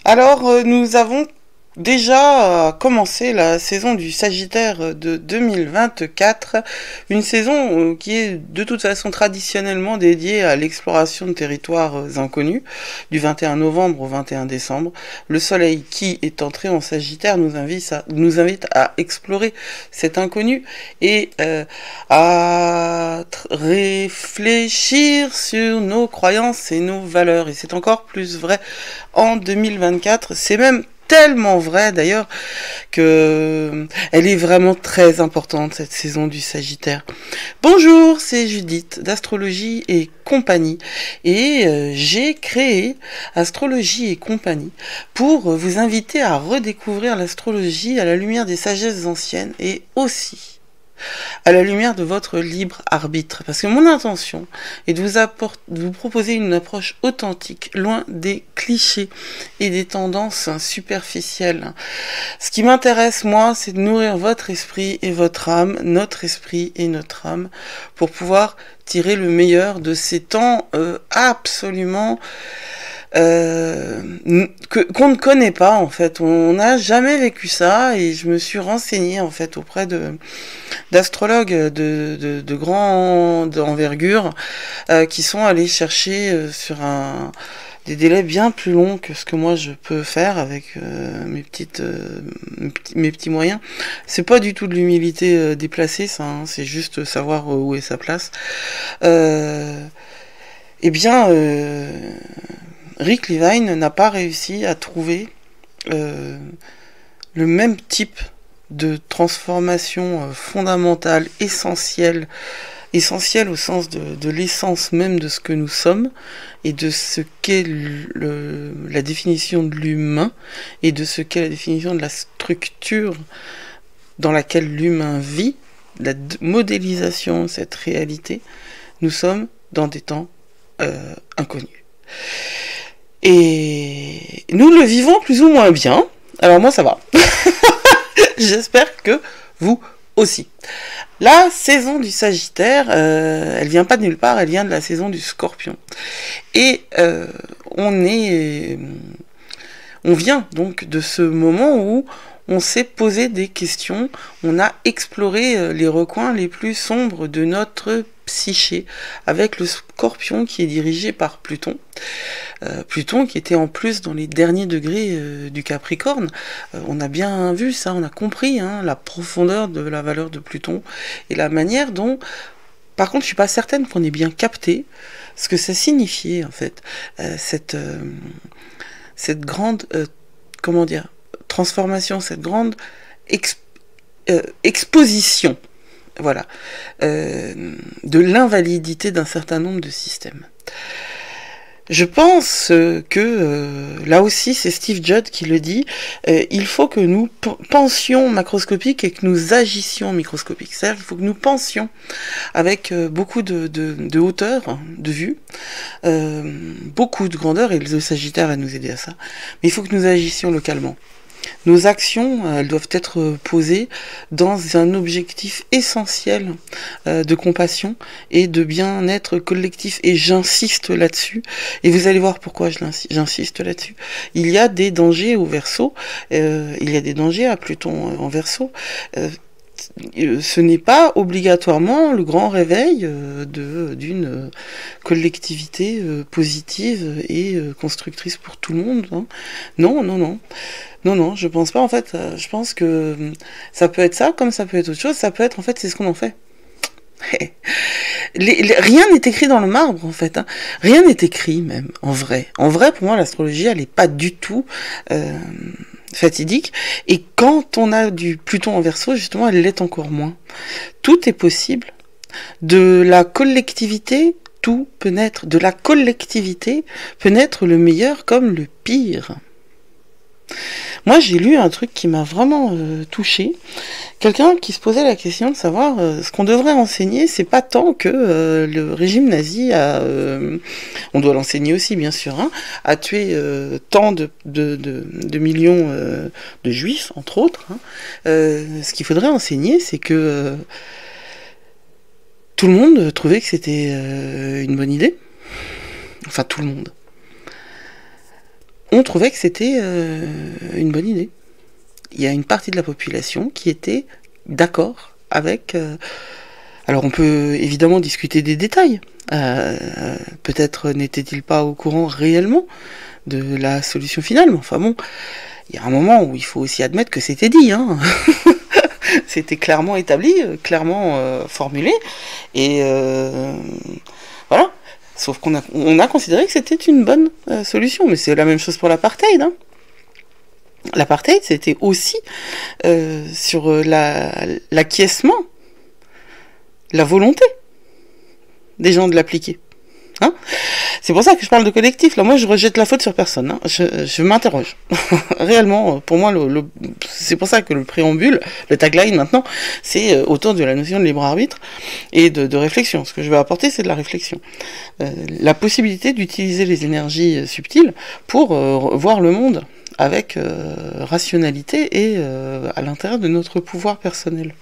Alors, nous avons déjà commencé la saison du Sagittaire de 2024, une saison qui est de toute façon traditionnellement dédiée à l'exploration de territoires inconnus, du 21 novembre au 21 décembre. Le Soleil qui est entré en Sagittaire nous invite à explorer cet inconnu et à réfléchir sur nos croyances et nos valeurs. Et c'est encore plus vrai en 2024. C'est même tellement vrai d'ailleurs que elle est vraiment très importante, cette saison du Sagittaire. Bonjour, c'est Judith d'Astrologie et compagnie et j'ai créé Astrologie et compagnie pour vous inviter à redécouvrir l'astrologie à la lumière des sagesses anciennes et aussi à la lumière de votre libre arbitre. Parce que mon intention est de vous proposer une approche authentique, loin des clichés et des tendances superficielles. Ce qui m'intéresse, moi, c'est de nourrir votre esprit et votre âme, notre esprit et notre âme, pour pouvoir tirer le meilleur de ces temps absolument qu'on ne connaît pas en fait. On n'a jamais vécu ça et je me suis renseignée en fait auprès d'astrologues de grande envergure qui sont allés chercher sur des délais bien plus longs que ce que moi je peux faire avec mes petits moyens. C'est pas du tout de l'humilité déplacée, ça, hein, c'est juste savoir où est sa place. Eh bien, Rick Levine n'a pas réussi à trouver euh, le même type de transformation fondamentale, essentielle au sens de l'essence même de ce que nous sommes et de ce qu'est la définition de l'humain et de ce qu'est la définition de la structure dans laquelle l'humain vit, la modélisation de cette réalité. Nous sommes dans des temps inconnus. Et nous le vivons plus ou moins bien. Alors moi ça va. J'espère que vous aussi. La saison du Sagittaire, elle vient pas de nulle part, elle vient de la saison du Scorpion. Et on vient donc de ce moment où on s'est posé des questions, on a exploré les recoins les plus sombres de notre psyché, avec le Scorpion qui est dirigé par Pluton. Pluton qui était en plus dans les derniers degrés du Capricorne. On a bien vu ça, on a compris hein, la profondeur de la valeur de Pluton et la manière dont... Par contre, je suis pas certaine qu'on ait bien capté ce que ça signifiait en fait, cette grande, comment dire, transformation, cette grande exposition, voilà, de l'invalidité d'un certain nombre de systèmes. Je pense que, là aussi c'est Steve Judd qui le dit, il faut que nous pensions macroscopique et que nous agissions microscopique. C'est-à-dire qu'il faut que nous pensions avec beaucoup de hauteur de vue, beaucoup de grandeur, et le Sagittaire va nous aider à ça, mais il faut que nous agissions localement. Nos actions, elles doivent être posées dans un objectif essentiel de compassion et de bien-être collectif. Et j'insiste là-dessus. Et vous allez voir pourquoi j'insiste là-dessus. Il y a des dangers au Verseau. Il y a des dangers à Pluton en Verseau. Ce n'est pas obligatoirement le grand réveil d'une collectivité positive et constructrice pour tout le monde. Hein. Non, non, non. Non, non, je pense pas. En fait, je pense que ça peut être ça, comme ça peut être autre chose. Ça peut être, en fait, c'est ce qu'on en fait. Rien n'est écrit dans le marbre, en fait. Hein. Rien n'est écrit, même, en vrai. En vrai, pour moi, l'astrologie, elle est pas du tout fatidique. Et quand on a du Pluton en Verseau, justement, elle l'est encore moins. Tout est possible. De la collectivité, tout peut naître. De la collectivité peut naître le meilleur comme le pire. Moi, j'ai lu un truc qui m'a vraiment touchée. Quelqu'un qui se posait la question de savoir ce qu'on devrait enseigner, c'est pas tant que le régime nazi on doit l'enseigner aussi bien sûr, hein, a tué tant de millions de juifs, entre autres. Hein. Ce qu'il faudrait enseigner, c'est que tout le monde trouvait que c'était une bonne idée. Enfin, tout le monde. on trouvait que c'était une bonne idée. Il y a une partie de la population qui était d'accord avec... alors on peut évidemment discuter des détails. Peut-être n'était-il pas au courant réellement de la solution finale, mais enfin bon, il y a un moment où il faut aussi admettre que c'était dit, hein. C'était clairement établi, clairement formulé, et voilà. Sauf qu'on a considéré que c'était une bonne solution, mais c'est la même chose pour l'apartheid, hein. L'apartheid, c'était aussi sur l'acquiescement, la volonté des gens de l'appliquer. Hein, c'est pour ça que je parle de collectif. Là, moi, je rejette la faute sur personne. Hein. Je m'interroge. Réellement, pour moi, c'est pour ça que le préambule, le tagline maintenant, c'est autour de la notion de libre arbitre et de réflexion. Ce que je vais apporter, c'est de la réflexion. La possibilité d'utiliser les énergies subtiles pour voir le monde avec rationalité et à l'intérieur de notre pouvoir personnel.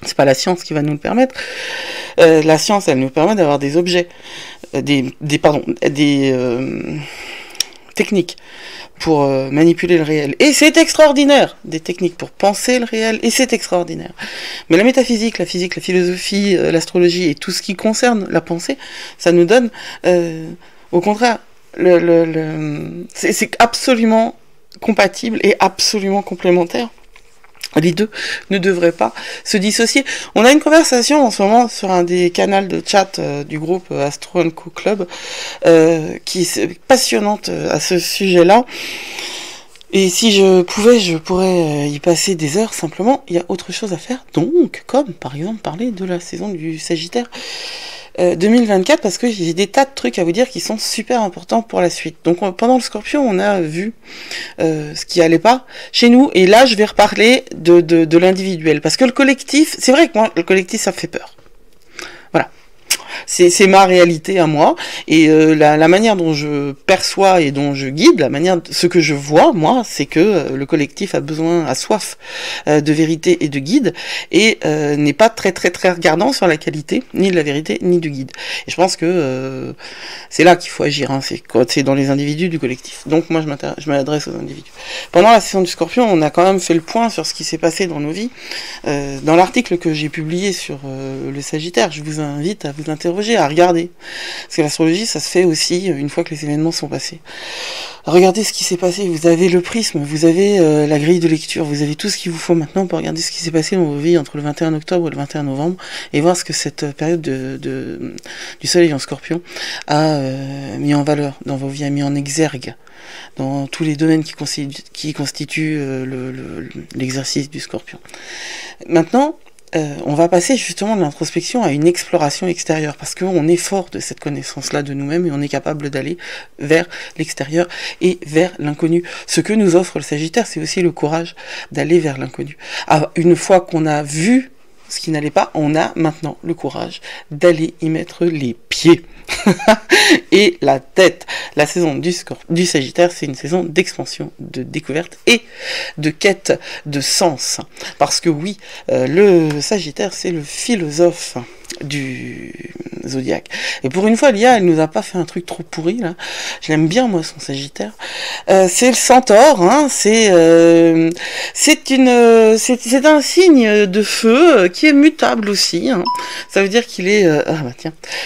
C'est pas la science qui va nous le permettre. La science, elle nous permet d'avoir des objets, des techniques pour manipuler le réel. Et c'est extraordinaire. Des techniques pour penser le réel, et c'est extraordinaire. Mais la métaphysique, la physique, la philosophie, l'astrologie et tout ce qui concerne la pensée, ça nous donne, au contraire, c'est absolument compatible et absolument complémentaire. Les deux ne devraient pas se dissocier. On a une conversation en ce moment sur un des canaux de chat du groupe Astro & Co Club qui est passionnante à ce sujet-là. Et si je pouvais, je pourrais y passer des heures simplement. Il y a autre chose à faire, donc, comme par exemple parler de la saison du Sagittaire 2024, parce que j'ai des tas de trucs à vous dire qui sont super importants pour la suite. Donc pendant le Scorpion, on a vu ce qui allait pas chez nous, et là je vais reparler de l'individuel, parce que le collectif, c'est vrai que moi, le collectif, ça me fait peur. Voilà. C'est ma réalité à moi, et la manière dont je perçois et dont je guide, ce que je vois, moi, c'est que le collectif a soif de vérité et de guide, et n'est pas très regardant sur la qualité, ni de la vérité, ni du guide. Et je pense que c'est là qu'il faut agir, hein, c'est dans les individus du collectif. Donc moi, je m'adresse aux individus. Pendant la saison du Scorpion, on a quand même fait le point sur ce qui s'est passé dans nos vies. Dans l'article que j'ai publié sur le Sagittaire, je vous invite à vous interroger, à regarder. Parce que l'astrologie, ça se fait aussi une fois que les événements sont passés. Regardez ce qui s'est passé. Vous avez le prisme, vous avez la grille de lecture, vous avez tout ce qu'il vous faut maintenant pour regarder ce qui s'est passé dans vos vies entre le 21 octobre et le 21 novembre et voir ce que cette période du soleil en Scorpion a mis en valeur dans vos vies, a mis en exergue dans tous les domaines qui constituent l'exercice du Scorpion. Maintenant, on va passer justement de l'introspection à une exploration extérieure, parce qu'on est fort de cette connaissance-là de nous-mêmes et on est capable d'aller vers l'extérieur et vers l'inconnu. Ce que nous offre le Sagittaire, c'est aussi le courage d'aller vers l'inconnu. Une fois qu'on a vu ce qui n'allait pas, on a maintenant le courage d'aller y mettre les pieds et la tête. La saison du Sagittaire, c'est une saison d'expansion, de découverte et de quête de sens. Parce que oui, le Sagittaire, c'est le philosophe du zodiaque. Et pour une fois, l'IA, elle nous a pas fait un truc trop pourri, là. Je l'aime bien, moi, son Sagittaire. C'est le Centaure, hein. C'est un signe de feu qui est mutable aussi, hein. Ça veut dire qu'il est,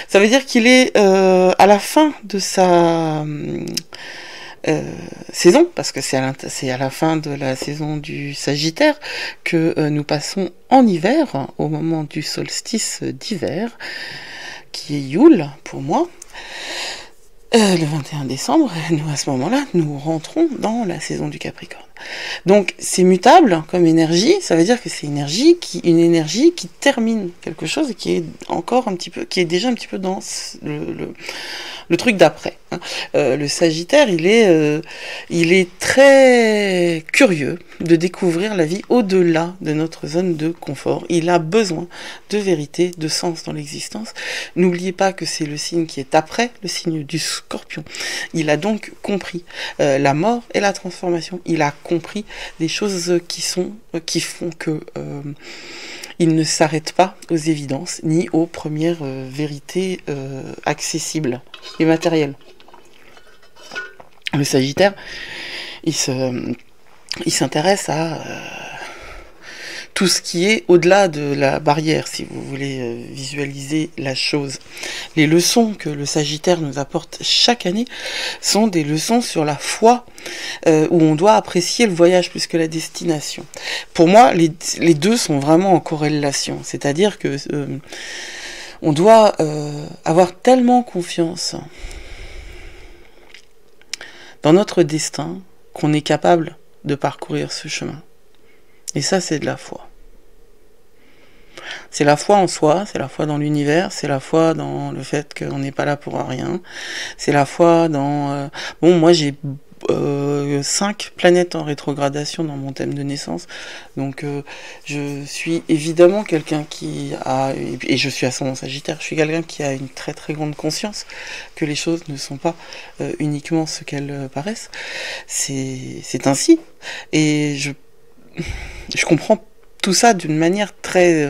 ça veut dire qu'il est à la fin de sa saison, parce que c'est à la fin de la saison du Sagittaire que nous passons en hiver, au moment du solstice d'hiver, qui est Yule pour moi, le 21 décembre, nous à ce moment-là, nous rentrons dans la saison du Capricorne. Donc c'est mutable comme énergie, ça veut dire que c'est une énergie qui termine quelque chose et qui est déjà un petit peu dans le truc d'après. Hein. Le Sagittaire, il est très curieux de découvrir la vie au-delà de notre zone de confort. Il a besoin de vérité, de sens dans l'existence. N'oubliez pas que c'est le signe qui est après le signe du Scorpion. Il a donc compris la mort et la transformation. Il a compris des choses qui font que il ne s'arrête pas aux évidences ni aux premières vérités accessibles et matérielles. Le Sagittaire, il s'intéresse à tout ce qui est au-delà de la barrière, si vous voulez visualiser la chose. Les leçons que le Sagittaire nous apporte chaque année sont des leçons sur la foi, où on doit apprécier le voyage plus que la destination. Pour moi, les deux sont vraiment en corrélation, c'est-à-dire que on doit avoir tellement confiance dans notre destin qu'on est capable de parcourir ce chemin. Et ça, c'est de la foi. C'est la foi en soi, c'est la foi dans l'univers, c'est la foi dans le fait qu'on n'est pas là pour rien. C'est la foi dans... Bon, moi, j'ai 5 planètes en rétrogradation dans mon thème de naissance. Donc, je suis évidemment quelqu'un qui a... Et je suis ascendant Sagittaire, je suis quelqu'un qui a une très très grande conscience que les choses ne sont pas uniquement ce qu'elles paraissent. C'est ainsi. Et je comprends tout ça d'une manière très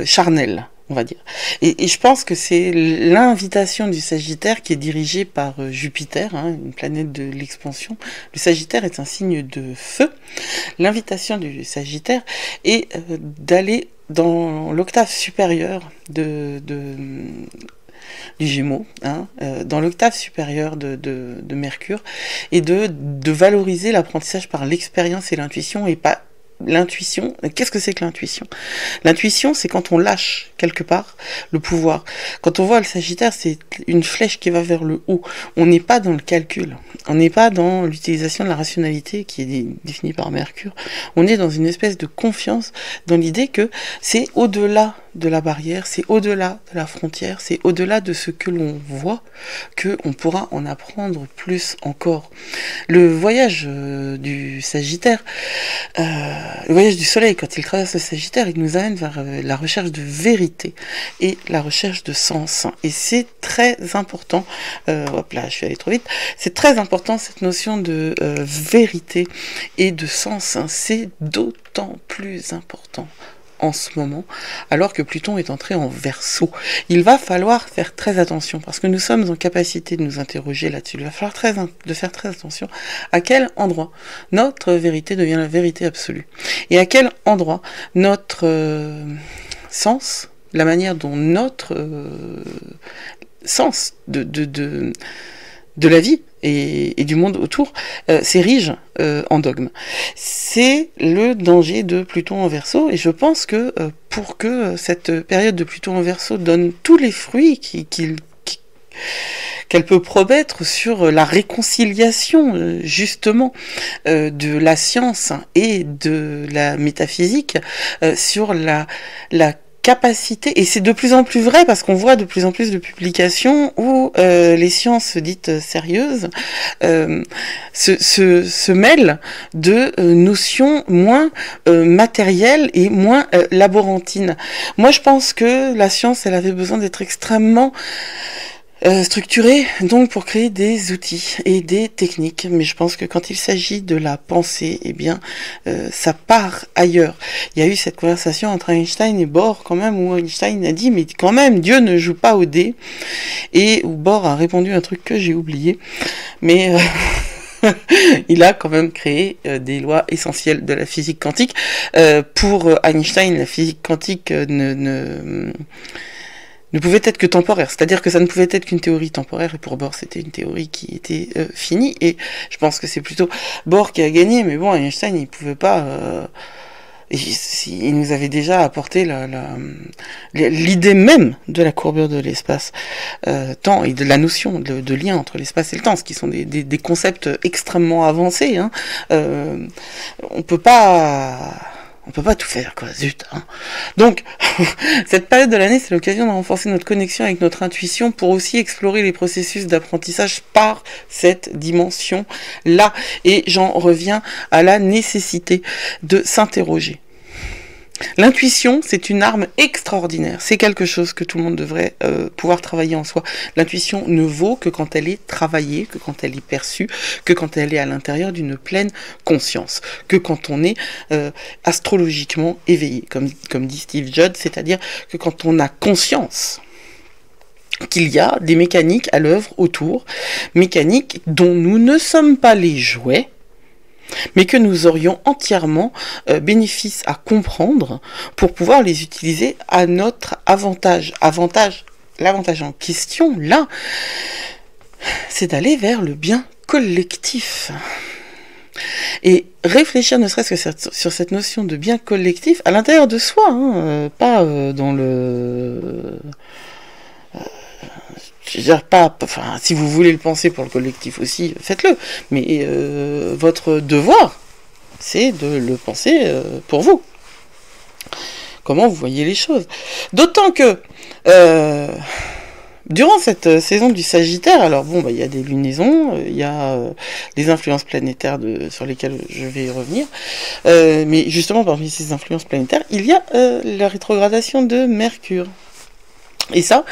charnelle, on va dire. Et je pense que c'est l'invitation du Sagittaire qui est dirigée par Jupiter, hein, une planète de l'expansion. Le Sagittaire est un signe de feu. L'invitation du Sagittaire est d'aller dans l'octave supérieure du Gémeaux, hein, dans l'octave supérieure de Mercure, et de valoriser l'apprentissage par l'expérience et l'intuition, et pas l'intuition. Qu'est-ce que c'est que l'intuition? L'intuition, c'est quand on lâche quelque part le pouvoir. Quand on voit le Sagittaire, c'est une flèche qui va vers le haut. On n'est pas dans le calcul, on n'est pas dans l'utilisation de la rationalité qui est définie par Mercure. On est dans une espèce de confiance dans l'idée que c'est au-delà de la barrière, c'est au-delà de la frontière, c'est au-delà de ce que l'on voit qu'on pourra en apprendre plus encore. Le voyage du Sagittaire, le voyage du Soleil, quand il traverse le Sagittaire, il nous amène vers la recherche de vérité et la recherche de sens. Et c'est très important, hop là, je suis allée trop vite, c'est très important cette notion de vérité et de sens. C'est d'autant plus important en ce moment, alors que Pluton est entré en Verseau. Il va falloir faire très attention, parce que nous sommes en capacité de nous interroger là-dessus. Il va falloir faire très attention à quel endroit notre vérité devient la vérité absolue, et à quel endroit notre sens, la manière dont notre sens de la vie et du monde autour s'érige en dogme. C'est le danger de Pluton en Verseau, et je pense que pour que cette période de Pluton en Verseau donne tous les fruits qu'elle peut promettre sur la réconciliation justement de la science et de la métaphysique, sur la capacité, et c'est de plus en plus vrai parce qu'on voit de plus en plus de publications où les sciences dites sérieuses se mêlent de notions moins matérielles et moins laborantines. Moi, je pense que la science, elle avait besoin d'être extrêmement structurée, donc pour créer des outils et des techniques. Mais je pense que quand il s'agit de la pensée, eh bien, ça part ailleurs. Il y a eu cette conversation entre Einstein et Bohr, quand même, où Einstein a dit, mais quand même, Dieu ne joue pas au dé. Et où Bohr a répondu un truc que j'ai oublié. Mais il a quand même créé des lois essentielles de la physique quantique. Pour Einstein, la physique quantique ne pouvait être que temporaire, c'est-à-dire que ça ne pouvait être qu'une théorie temporaire, et pour Bohr c'était une théorie qui était finie, et je pense que c'est plutôt Bohr qui a gagné, mais bon, Einstein il pouvait pas, il nous avait déjà apporté l'idée même de la courbure de l'espace temps, et de la notion de lien entre l'espace et le temps, ce qui sont des concepts extrêmement avancés, hein. On peut pas tout faire, quoi, zut, hein. Donc, cette période de l'année, c'est l'occasion de renforcer notre connexion avec notre intuition pour aussi explorer les processus d'apprentissage par cette dimension-là. Et j'en reviens à la nécessité de s'interroger. L'intuition, c'est une arme extraordinaire. C'est quelque chose que tout le monde devrait pouvoir travailler en soi. L'intuition ne vaut que quand elle est travaillée, que quand elle est perçue, que quand elle est à l'intérieur d'une pleine conscience, que quand on est astrologiquement éveillé, comme dit Steve Jobs, c'est-à-dire que quand on a conscience qu'il y a des mécaniques à l'œuvre autour, mécaniques dont nous ne sommes pas les jouets, mais que nous aurions entièrement bénéfice à comprendre pour pouvoir les utiliser à notre avantage. L'avantage en question, là, c'est d'aller vers le bien collectif. Et réfléchir ne serait-ce que sur cette notion de bien collectif à l'intérieur de soi, pas dans le... je veux dire, enfin, si vous voulez le penser pour le collectif aussi, faites-le. Mais votre devoir, c'est de le penser pour vous. Comment vous voyez les choses. D'autant que, durant cette saison du Sagittaire, alors bon, il y a des lunaisons, il y a des influences planétaires sur lesquelles je vais y revenir. Mais justement, parmi ces influences planétaires, il y a la rétrogradation de Mercure. Et ça,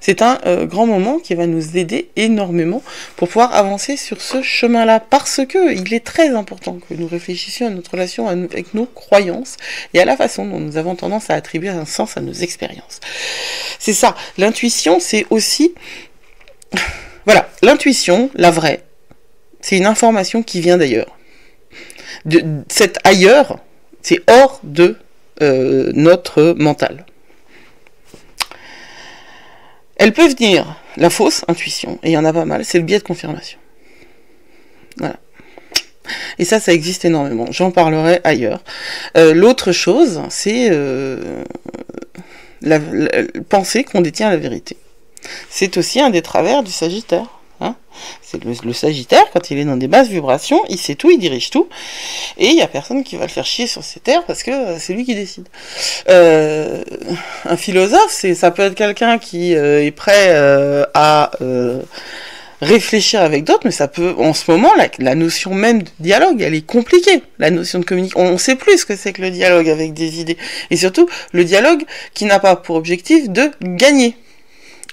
c'est un grand moment qui va nous aider énormément pour pouvoir avancer sur ce chemin-là, parce que il est très important que nous réfléchissions à notre relation avec nos croyances et à la façon dont nous avons tendance à attribuer un sens à nos expériences. C'est ça, l'intuition, c'est aussi... Voilà, l'intuition, la vraie, c'est une information qui vient d'ailleurs. Cet ailleurs, c'est hors de notre mental. Elle peut venir, la fausse intuition, et il y en a pas mal, c'est le biais de confirmation. Voilà. Et ça existe énormément. J'en parlerai ailleurs. L'autre chose, c'est penser qu'on détient la vérité. C'est aussi un des travers du Sagittaire. C'est le Sagittaire, quand il est dans des basses vibrations, il sait tout, il dirige tout, et il n'y a personne qui va le faire chier sur ses terres parce que c'est lui qui décide. Un philosophe, ça peut être quelqu'un qui est prêt à réfléchir avec d'autres, mais ça peut, en ce moment, la notion même de dialogue, elle est compliquée. La notion de communication, on sait plus ce que c'est que le dialogue avec des idées, et surtout le dialogue qui n'a pas pour objectif de gagner.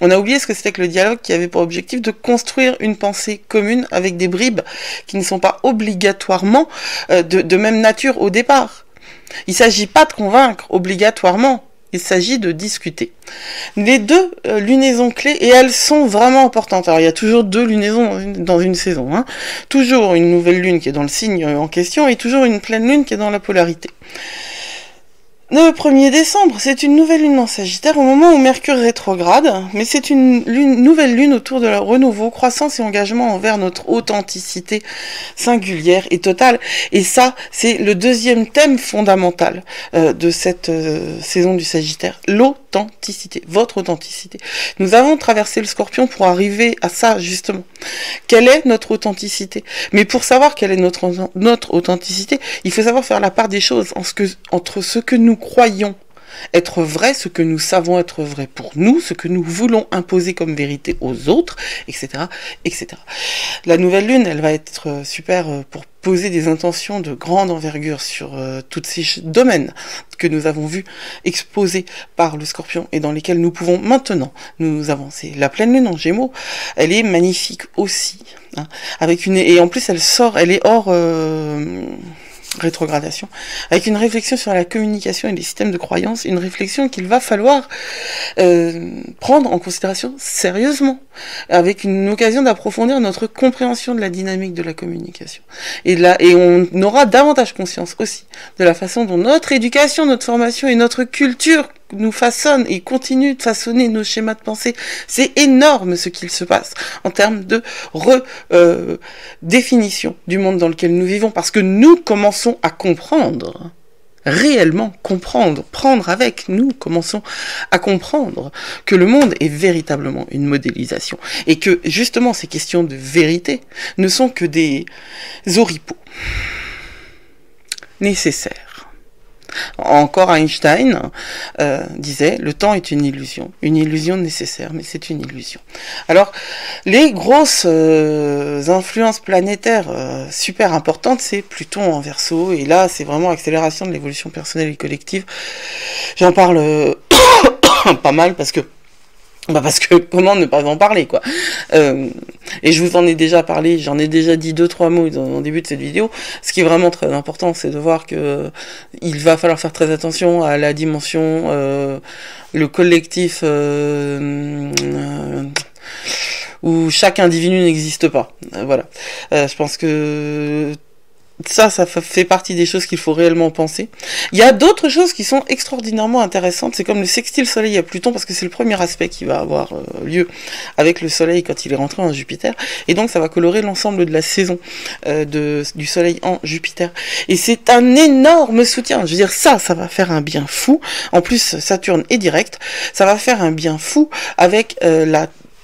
On a oublié ce que c'était que le dialogue qui avait pour objectif de construire une pensée commune avec des bribes qui ne sont pas obligatoirement de même nature au départ. Il ne s'agit pas de convaincre obligatoirement, il s'agit de discuter. Les deux lunaisons clés, et elles sont vraiment importantes. Alors il y a toujours deux lunaisons dans une saison. Toujours une nouvelle lune qui est dans le signe en question et toujours une pleine lune qui est dans la polarité. Le 1er décembre, c'est une nouvelle lune en Sagittaire au moment où Mercure rétrograde, mais c'est une nouvelle lune autour de la renouveau, croissance et engagement envers notre authenticité singulière et totale. Et ça, c'est le deuxième thème fondamental de cette saison du Sagittaire, l'authenticité, votre authenticité. Nous avons traversé le Scorpion pour arriver à ça, justement. Quelle est notre authenticité? Mais pour savoir quelle est notre authenticité, il faut savoir faire la part des choses entre ce que nous croyons être vrai, ce que nous savons être vrai pour nous, ce que nous voulons imposer comme vérité aux autres, etc., etc. La nouvelle lune, elle va être super pour poser des intentions de grande envergure sur tous ces domaines que nous avons vus exposés par le Scorpion et dans lesquels nous pouvons maintenant nous avancer. La pleine lune en Gémeaux, elle est magnifique aussi, et en plus elle est hors rétrogradation, avec une réflexion sur la communication et les systèmes de croyance, une réflexion qu'il va falloir prendre en considération sérieusement, avec une occasion d'approfondir notre compréhension de la dynamique de la communication. Et on aura davantage conscience aussi de la façon dont notre éducation, notre formation et notre culture nous façonnent et continuent de façonner nos schémas de pensée. C'est énorme ce qu'il se passe en termes de définition du monde dans lequel nous vivons, parce que nous commençons à comprendre, réellement comprendre, prendre avec, nous commençons à comprendre que le monde est véritablement une modélisation, et que justement ces questions de vérité ne sont que des oripeaux nécessaires. Encore Einstein disait, le temps est une illusion nécessaire, mais c'est une illusion. Alors, les grosses influences planétaires super importantes, c'est Pluton en Verseau, et là, c'est vraiment accélération de l'évolution personnelle et collective. J'en parle pas mal parce que Bah parce que comment ne pas en parler, quoi. Et je vous en ai déjà parlé, j'en ai déjà dit 2-3 mots en début de cette vidéo. Ce qui est vraiment très important, c'est de voir que il va falloir faire très attention à la dimension, le collectif où chaque individu n'existe pas. Voilà. Je pense que ça fait partie des choses qu'il faut réellement penser. Il y a d'autres choses qui sont extraordinairement intéressantes. C'est comme le sextile Soleil à Pluton, parce que c'est le premier aspect qui va avoir lieu avec le Soleil quand il est rentré en Jupiter. Et donc ça va colorer l'ensemble de la saison du Soleil en Jupiter. Et c'est un énorme soutien. Je veux dire, ça va faire un bien fou. En plus, Saturne est direct. Ça va faire un bien fou avec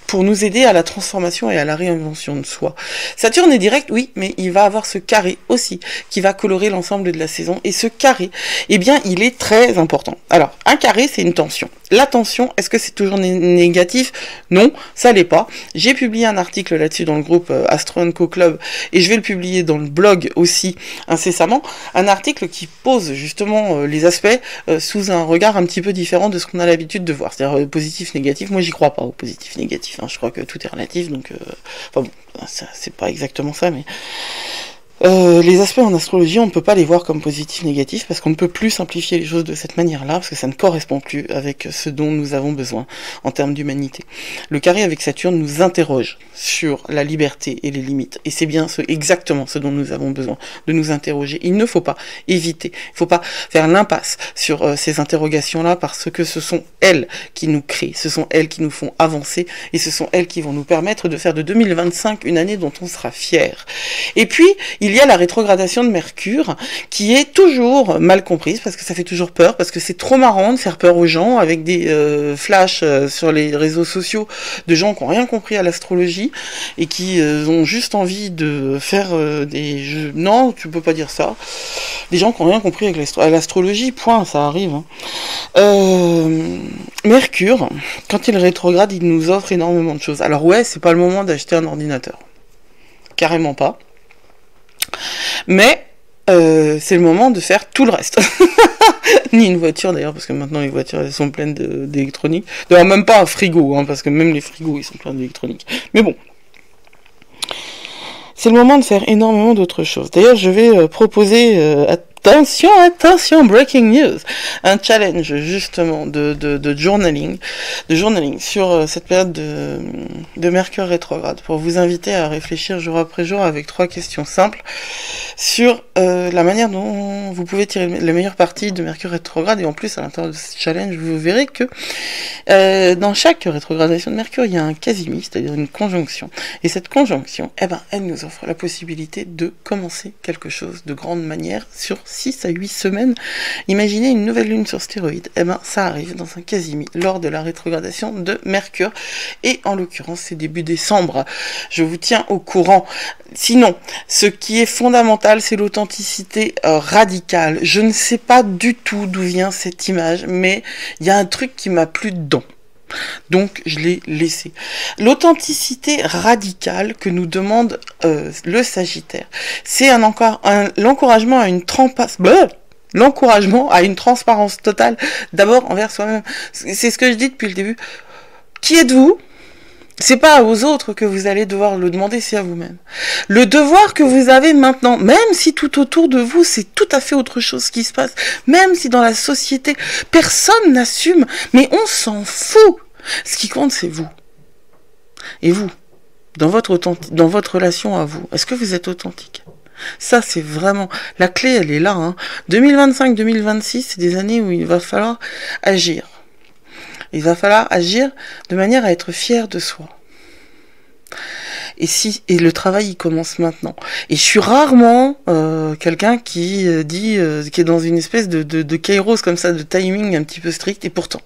pour nous aider à la transformation et à la réinvention de soi. Saturne est direct, oui, mais il va avoir ce carré aussi, qui va colorer l'ensemble de la saison. Et ce carré, eh bien, il est très important. Alors, un carré, c'est une tension. La tension, est-ce que c'est toujours négatif? Non, ça l'est pas. J'ai publié un article là-dessus dans le groupe Astro & Co Club, et je vais le publier dans le blog aussi incessamment. Un article qui pose justement les aspects sous un regard un petit peu différent de ce qu'on a l'habitude de voir. C'est-à-dire positif, négatif. Moi, j'y crois pas au positif, négatif. Je crois que tout est relatif, donc enfin bon, c'est pas exactement ça, mais les aspects en astrologie, on ne peut pas les voir comme positifs, négatifs, parce qu'on ne peut plus simplifier les choses de cette manière-là, parce que ça ne correspond plus avec ce dont nous avons besoin en termes d'humanité. Le carré avec Saturne nous interroge sur la liberté et les limites, et c'est bien exactement ce dont nous avons besoin, de nous interroger. Il ne faut pas éviter, il ne faut pas faire l'impasse sur ces interrogations-là, parce que ce sont elles qui nous créent, ce sont elles qui nous font avancer, et ce sont elles qui vont nous permettre de faire de 2025 une année dont on sera fier. Et puis, il y a la rétrogradation de Mercure, qui est toujours mal comprise, parce que ça fait toujours peur, parce que c'est trop marrant de faire peur aux gens, avec des flashs sur les réseaux sociaux de gens qui n'ont rien compris à l'astrologie, et qui ont juste envie de faire des jeux... Non, tu peux pas dire ça. Des gens qui n'ont rien compris à l'astrologie, point, ça arrive. Mercure, quand il rétrograde, il nous offre énormément de choses. Alors ouais, c'est pas le moment d'acheter un ordinateur. Carrément pas. Mais c'est le moment de faire tout le reste. Ni une voiture d'ailleurs, parce que maintenant les voitures elles sont pleines d'électronique. D'ailleurs même pas un frigo, hein, parce que même les frigos ils sont pleins d'électronique. Mais bon, c'est le moment de faire énormément d'autres choses. D'ailleurs je vais proposer... Attention, breaking news. Un challenge justement de journaling sur cette période de Mercure rétrograde, pour vous inviter à réfléchir jour après jour avec 3 questions simples sur la manière dont vous pouvez tirer la meilleure partie de Mercure rétrograde. Et en plus, à l'intérieur de ce challenge, vous verrez que dans chaque rétrogradation de Mercure, il y a un quasimi, c'est-à-dire une conjonction. Et cette conjonction, elle nous offre la possibilité de commencer quelque chose de grande manière sur 6 à 8 semaines. Imaginez une nouvelle lune sur stéroïdes. Ça arrive dans un quasimi lors de la rétrogradation de Mercure. Et en l'occurrence, c'est début décembre. Je vous tiens au courant. Sinon, ce qui est fondamental, c'est l'authenticité radicale. Je ne sais pas du tout d'où vient cette image, mais il y a un truc qui m'a plu dedans. Donc je l'ai laissé. L'authenticité radicale que nous demande le Sagittaire, c'est l'encouragement à une transparence totale, d'abord envers soi-même. C'est ce que je dis depuis le début. Qui êtes-vous ? C'est pas aux autres que vous allez devoir le demander, c'est à vous-même. Le devoir que vous avez maintenant, même si tout autour de vous, c'est tout à fait autre chose qui se passe, même si dans la société, personne n'assume, mais on s'en fout. Ce qui compte, c'est vous. Et vous, dans votre relation à vous, est-ce que vous êtes authentique ? Ça, c'est vraiment... La clé, elle est là. Hein. 2025-2026, c'est des années où il va falloir agir. Il va falloir agir de manière à être fier de soi. Et le travail, il commence maintenant. Et je suis rarement quelqu'un qui qui est dans une espèce de kairos comme ça, de timing un petit peu strict. Et pourtant,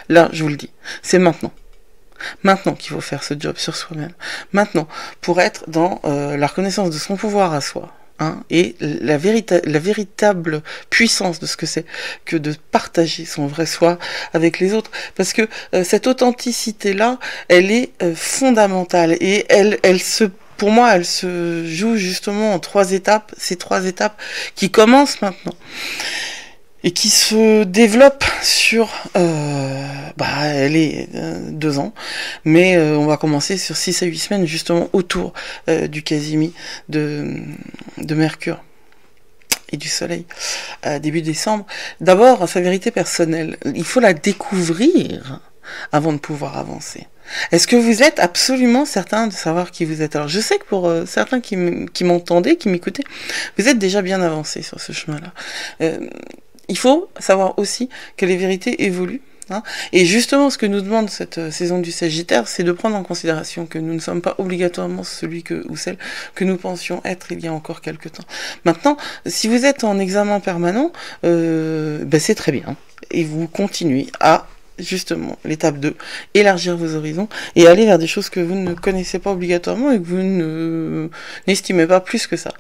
là, je vous le dis, c'est maintenant. Maintenant qu'il faut faire ce job sur soi-même. Maintenant, pour être dans la reconnaissance de son pouvoir à soi. Et la véritable puissance de ce que c'est que de partager son vrai soi avec les autres, parce que cette authenticité-là, elle est fondamentale, et pour moi, elle se joue justement en 3 étapes, ces 3 étapes qui commencent maintenant. et qui se développe sur les 2 ans, mais on va commencer sur 6 à 8 semaines justement autour du Casimi de Mercure et du Soleil, début décembre. D'abord, sa vérité personnelle, il faut la découvrir avant de pouvoir avancer. Est-ce que vous êtes absolument certain de savoir qui vous êtes? Alors, je sais que pour certains qui m'entendaient, qui m'écoutaient, vous êtes déjà bien avancés sur ce chemin-là. Il faut savoir aussi que les vérités évoluent. Hein. Et justement, ce que nous demande cette saison du Sagittaire, c'est de prendre en considération que nous ne sommes pas obligatoirement celui ou celle que nous pensions être il y a encore quelque temps. Maintenant, si vous êtes en examen permanent, c'est très bien. Et vous continuez à justement l'étape 2, élargir vos horizons et aller vers des choses que vous ne connaissez pas obligatoirement et que vous n'estimez pas plus que ça.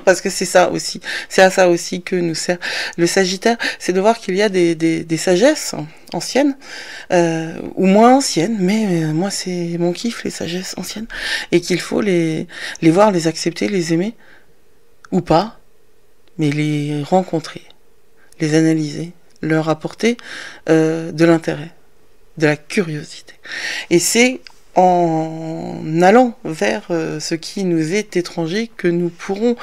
Parce que c'est ça aussi, c'est à ça aussi que nous sert le Sagittaire, c'est de voir qu'il y a des sagesses anciennes ou moins anciennes, mais moi c'est mon kiff, les sagesses anciennes, et qu'il faut les voir, les accepter, les aimer ou pas, mais les rencontrer, les analyser, leur apporter de l'intérêt, de la curiosité. Et c'est en allant vers ce qui nous est étranger que nous pourrons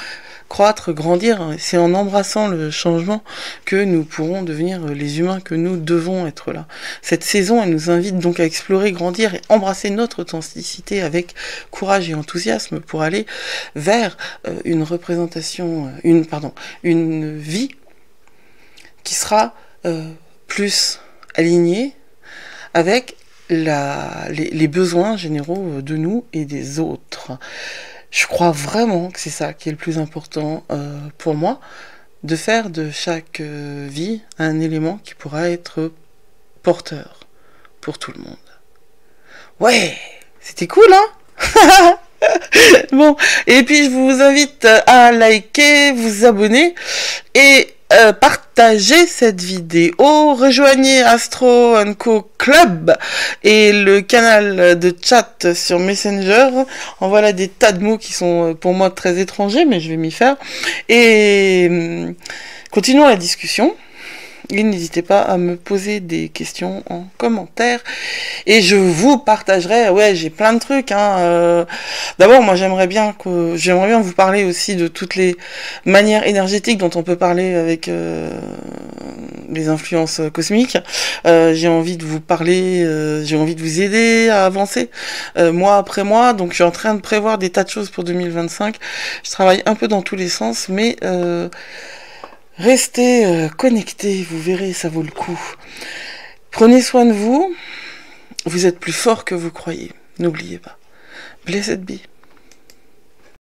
croître, grandir. C'est en embrassant le changement que nous pourrons devenir les humains que nous devons être là. Cette saison, elle nous invite donc à explorer, grandir et embrasser notre authenticité avec courage et enthousiasme pour aller vers une vie qui sera plus alignée avec les besoins généraux de nous et des autres. Je crois vraiment que c'est ça qui est le plus important pour moi, de faire de chaque vie un élément qui pourra être porteur pour tout le monde. Ouais, c'était cool, hein? Bon, et puis je vous invite à liker, vous abonner et partagez cette vidéo, rejoignez Astro & Co Club et le canal de chat sur Messenger. En voilà des tas de mots qui sont pour moi très étrangers, mais je vais m'y faire. Et continuons la discussion. Et n'hésitez pas à me poser des questions en commentaire et je vous partagerai. Ouais, j'ai plein de trucs. Hein. D'abord, moi, j'aimerais bien vous parler aussi de toutes les manières énergétiques dont on peut parler avec les influences cosmiques. J'ai envie de vous parler, j'ai envie de vous aider à avancer mois après mois. Donc, je suis en train de prévoir des tas de choses pour 2025. Je travaille un peu dans tous les sens, mais restez connectés, vous verrez, ça vaut le coup. Prenez soin de vous, vous êtes plus fort que vous croyez, n'oubliez pas. Blessed be.